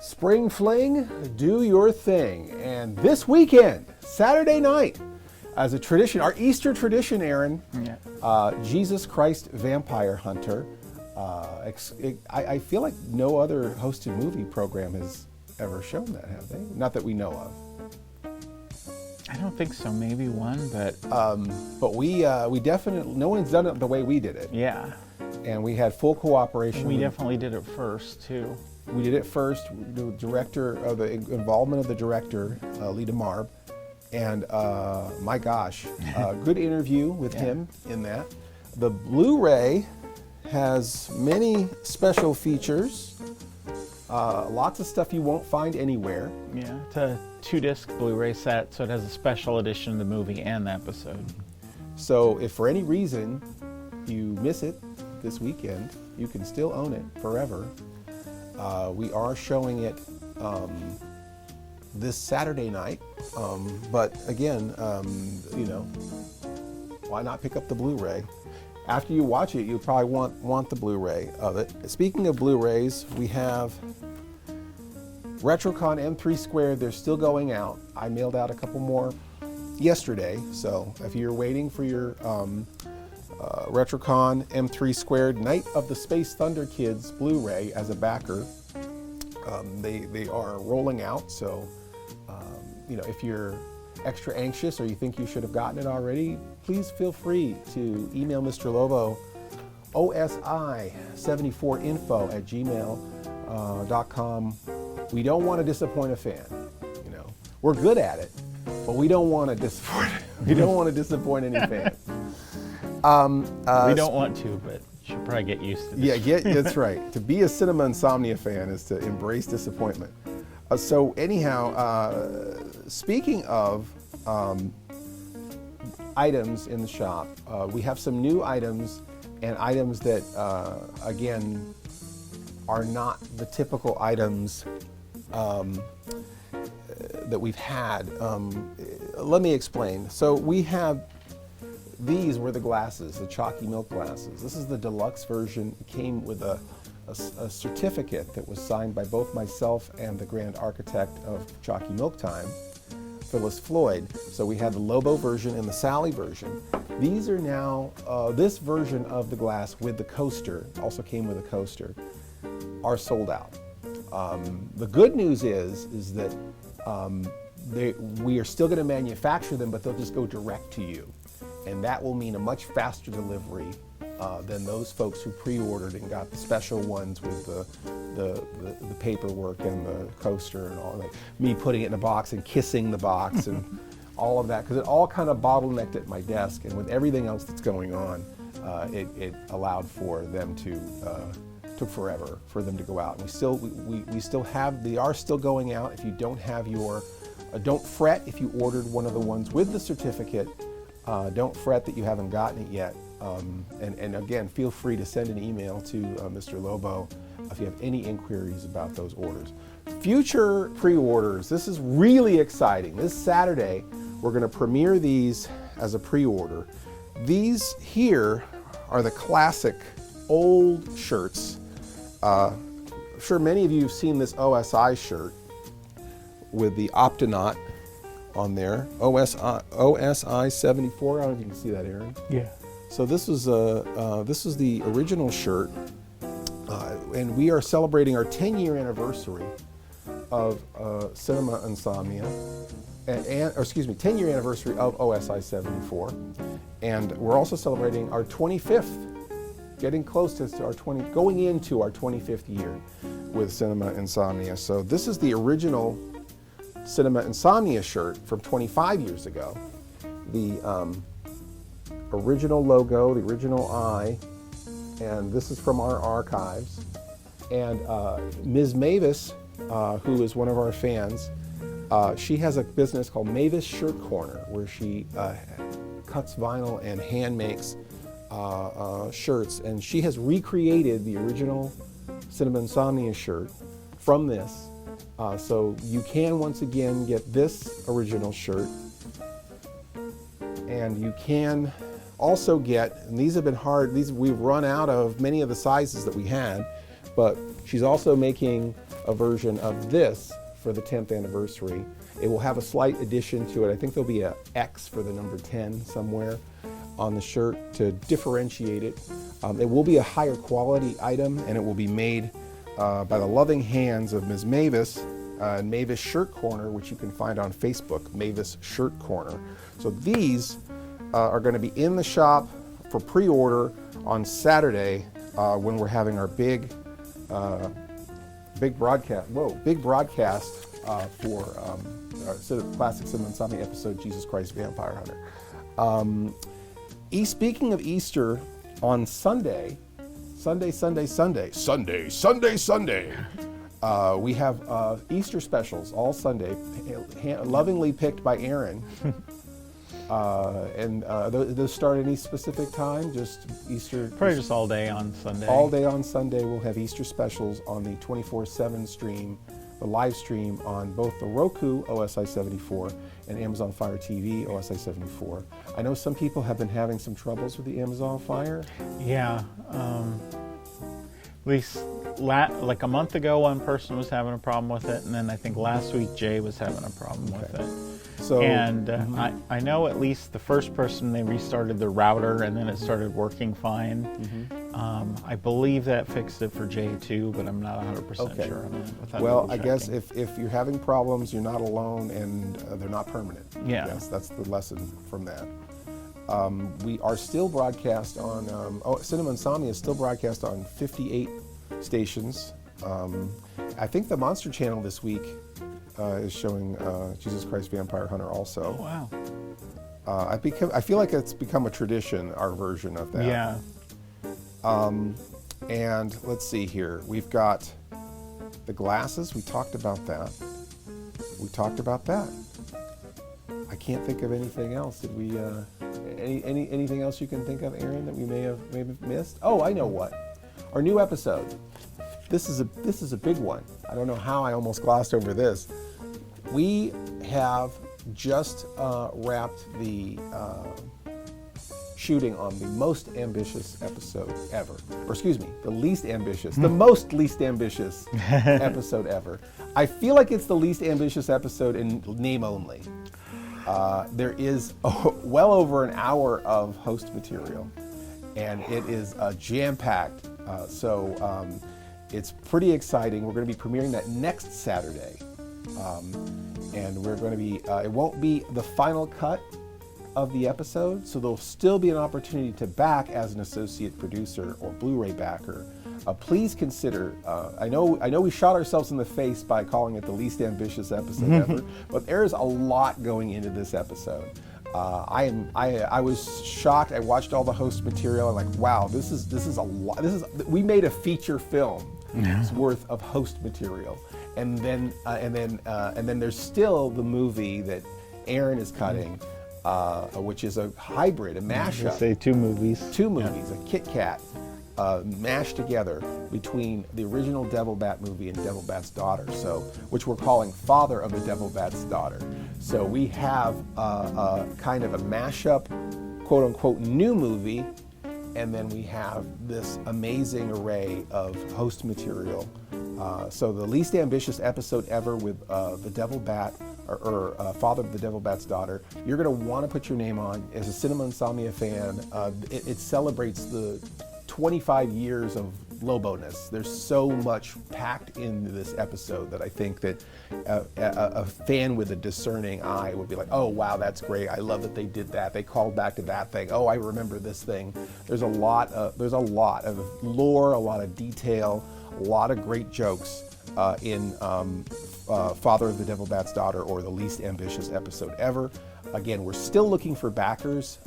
Spring Fling, do your thing. And this weekend, Saturday night, as a tradition, our Easter tradition, Aaron, Jesus Christ Vampire Hunter. I feel like no other hosted movie program has ever shown that, have they? Not that we know of. I don't think so. Maybe one, but we definitely, no one's done it the way we did it. Yeah. And we had full cooperation. We definitely did it first too. We did it first. The director, the involvement of the director, Lee DeMarb, and my gosh, good interview with him in that. The Blu-ray has many special features, lots of stuff you won't find anywhere. Yeah, it's a 2-disc Blu-ray set, so it has a special edition of the movie and the episode. So if for any reason you miss it this weekend, you can still own it forever. We are showing it this Saturday night, but again, why not pick up the Blu-ray? After you watch it, you probably want the Blu-ray of it. Speaking of Blu-rays, we have Retrocon M3 Squared. They're still going out. I mailed out a couple more yesterday, so if you're waiting for your Retrocon M3 Squared Night of the Space Thunder Kids Blu-ray as a backer, they are rolling out. So if you're extra anxious or you think you should have gotten it already, please feel free to email Mr. Lobo, osi74info@gmail.com. We don't want to disappoint a fan. We're good at it, but we don't want to disappoint. We don't want to disappoint any fans. We don't want to, but you should probably get used to this. Yeah, that's right. To be a Cinema Insomnia fan is to embrace disappointment. So anyhow, speaking of items in the shop, we have some new items and items that, again, are not the typical items that we've had. Let me explain. So we have, these were the glasses, the Chukky Milk glasses. This is the deluxe version. It came with a certificate that was signed by both myself and the grand architect of Chukky Milk Time, Phyllis Floyd. So we had the Lobo version and the Sally version. These are now, this version of the glass with the coaster, also came with a coaster, are sold out. The good news is that we are still going to manufacture them, but they'll just go direct to you. And that will mean a much faster delivery than those folks who pre-ordered and got the special ones with the paperwork and the coaster and all that. Me putting it in a box and kissing the box and all of that, because it all kind of bottlenecked at my desk, and with everything else that's going on, it allowed for them to, took forever for them to go out. And we still have, they are still going out. If you don't have your, don't fret if you ordered one of the ones with the certificate. Don't fret that you haven't gotten it yet. And again, feel free to send an email to Mr. Lobo if you have any inquiries about those orders. Future pre-orders, this is really exciting. This Saturday, we're going to premiere these as a pre-order. These here are the classic old shirts. I'm sure many of you have seen this OSI shirt with the Optonaut on there, OSI 74. I don't know if you can see that, Aaron. Yeah. So this was the original shirt, and we are celebrating our 10-year anniversary of Cinema Insomnia, or excuse me, 10-year anniversary of OSI 74, and we're also celebrating our 25th, getting close to our going into our 25th year with Cinema Insomnia. So this is the original Cinema Insomnia shirt from 25 years ago. The original logo, the original eye, and this is from our archives. And Ms. Mavis, who is one of our fans, she has a business called Mavis Shirt Corner, where she cuts vinyl and hand makes shirts, and she has recreated the original Cinema Insomnia shirt from this. So you can once again get this original shirt, and you can also get, and these have been hard, we've run out of many of the sizes that we had, but she's also making a version of this for the 10th anniversary. It will have a slight addition to it. I think there'll be a X for the number 10 somewhere on the shirt to differentiate it. It will be a higher quality item, and it will be made by the loving hands of Ms. Mavis, Mavis Shirt Corner, which you can find on Facebook, Mavis Shirt Corner. So these are going to be in the shop for pre-order on Saturday when we're having our big broadcast. Big broadcast for Classic Cinema Insomnia episode, Jesus Christ Vampire Hunter. Speaking of Easter, on Sunday, we have Easter specials all Sunday, lovingly picked by Aaron. Those start at any specific time? Just Easter? Probably just all day on Sunday. All day on Sunday, we'll have Easter specials on the 24/7 stream, the live stream on both the Roku OSI 74 and Amazon Fire TV OSI 74. I know some people have been having some troubles with the Amazon Fire. Yeah. At least like a month ago, one person was having a problem with it, and then I think last week Jay was having a problem with it. So, and I know at least the first person, they restarted the router and then it started working fine. I believe that fixed it for Jay too, but I'm not 100% sure on that. Without well, I guess if you're having problems, you're not alone, and they're not permanent. Yeah. Yes, that's the lesson from that. We are still broadcast on, Cinema Insomnia is still broadcast on 58 stations. I think the Monster Channel this week is showing Jesus Christ Vampire Hunter also. Oh, wow. I feel like it's become a tradition, our version of that. Yeah. And let's see here. We've got the glasses. We talked about that. I can't think of anything else. Did we? Anything else you can think of, Aaron, that we may have missed? Oh, I know what. Our new episode. This is a big one. I don't know how I almost glossed over this. We have just wrapped the shooting on the most ambitious episode ever. Or excuse me, the least ambitious, the most least ambitious episode ever. I feel like it's the least ambitious episode in name only. There is well over an hour of host material, and it is jam-packed. So it's pretty exciting. We're going to be premiering that next Saturday. And we're going to be, it won't be the final cut of the episode, so there'll still be an opportunity to back as an associate producer or Blu-ray backer. Please consider, I know we shot ourselves in the face by calling it the least ambitious episode ever, but there is a lot going into this episode. I was shocked. I watched all the host material. I'm like, wow, this is a lot. We made a feature film worth of host material, and then there's still the movie that Aaron is cutting, which is a hybrid, a mashup. Say two movies, a Kit Kat. Mashed together between the original Devil Bat movie and Devil Bat's Daughter, which we're calling Father of the Devil Bat's Daughter. So we have kind of a mashup, quote unquote, new movie, and then we have this amazing array of host material. So the least ambitious episode ever with the Devil Bat, or Father of the Devil Bat's Daughter. You're going to want to put your name on. As a Cinema Insomnia fan, it celebrates the 25 years of Lobo-ness. There's so much packed into this episode that I think that a fan with a discerning eye would be like, oh wow, that's great. I love that they did that. They called back to that thing. Oh, I remember this thing. There's a lot of lore, a lot of detail, a lot of great jokes in Father of the Devil Bat's Daughter, or the least ambitious episode ever. Again, we're still looking for backers.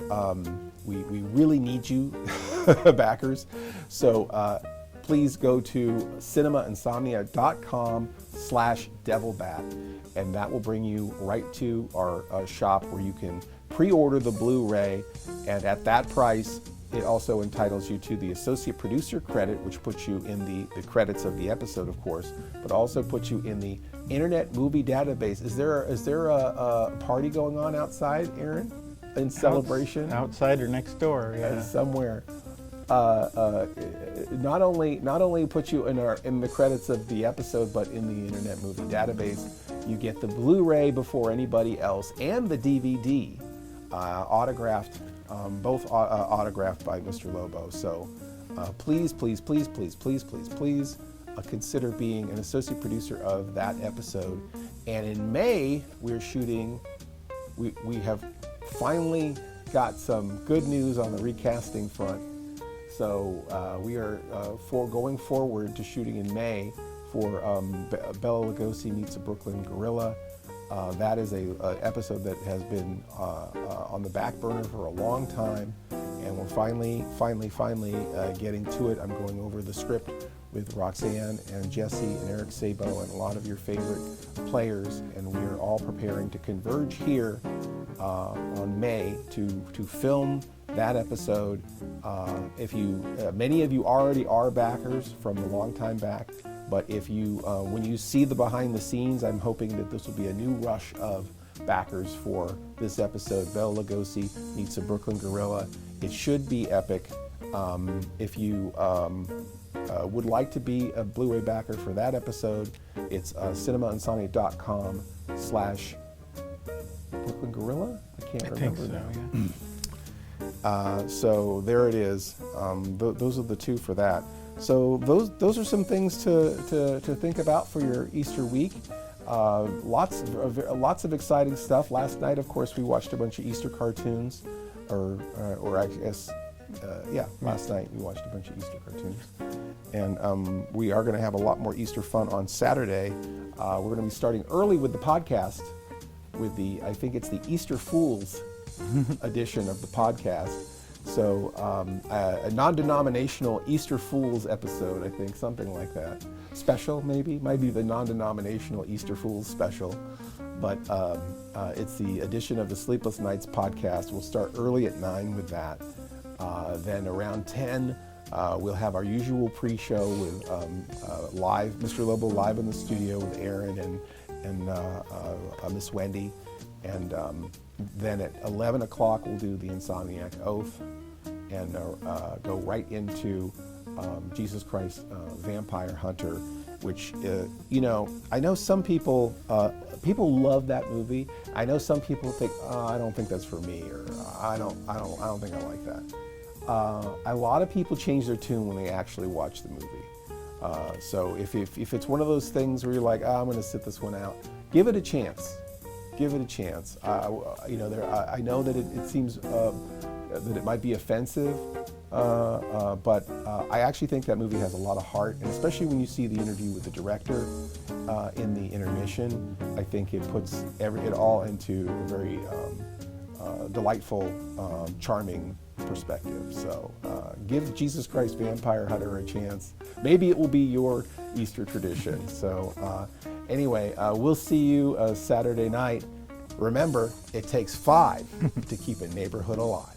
We really need you, backers. So please go to cinemainsomnia.com/devilbat, and that will bring you right to our shop where you can pre-order the Blu-ray, and at that price, it also entitles you to the associate producer credit, which puts you in the credits of the episode, of course, but also puts you in the Internet Movie Database. Is there a party going on outside, Aaron, in celebration? Outside or next door, yeah. Somewhere. not only put you in the credits of the episode, but in the Internet Movie Database. You get the Blu-ray before anybody else, and the DVD, autographed, both autographed by Mr. Lobo. So please, please, please, please, please, please, please consider being an associate producer of that episode. And in May, we're shooting. We have finally got some good news on the recasting front. So we are going forward to shooting in May for Bela Lugosi Meets a Brooklyn Gorilla. That is a episode that has been on the back burner for a long time, and we're finally getting to it. I'm going over the script with Roxanne and Jesse and Eric Sabo and a lot of your favorite players, and we are all preparing to converge here on May to film that episode. If you, many of you already are backers from a long time back, but if you, when you see the behind the scenes, I'm hoping that this will be a new rush of backers for this episode, Bela Lugosi Meets a Brooklyn Gorilla. It should be epic. If you would like to be a Blu-ray backer for that episode, it's cinemainsomnia.com/Brooklyn Gorilla? I can't remember now. Yeah. So there it is. Those are the two for that. So those are some things to think about for your Easter week. Lots of exciting stuff. Last night, of course, we watched a bunch of Easter cartoons, or I guess, last night we watched a bunch of Easter cartoons. And we are going to have a lot more Easter fun on Saturday. We're going to be starting early with the podcast, with I think it's the Easter Fools edition of the podcast. So a non-denominational Easter Fools episode, I think, something like that. Special, maybe? Might be the non-denominational Easter Fools special. But it's the edition of the Sleepless Nights podcast. We'll start early at 9 with that. Then around 10, we'll have our usual pre-show with live, Mr. Lobo live in the studio with Aaron and Miss Wendy. And then at 11 o'clock, we'll do the Insomniac Oath and go right into Jesus Christ Vampire Hunter, which, I know some people love that movie. I know some people think, I don't think that's for me, or I don't think I like that. A lot of people change their tune when they actually watch the movie. So if it's one of those things where you're like, I'm going to sit this one out, give it a chance. Give it a chance. I know that it seems that it might be offensive, but I actually think that movie has a lot of heart, and especially when you see the interview with the director in the intermission, I think it puts it all into a very delightful, charming perspective. So give Jesus Christ Vampire Hunter a chance. Maybe it will be your Easter tradition. So anyway, we'll see you Saturday night. Remember, it takes 5 to keep a neighborhood alive.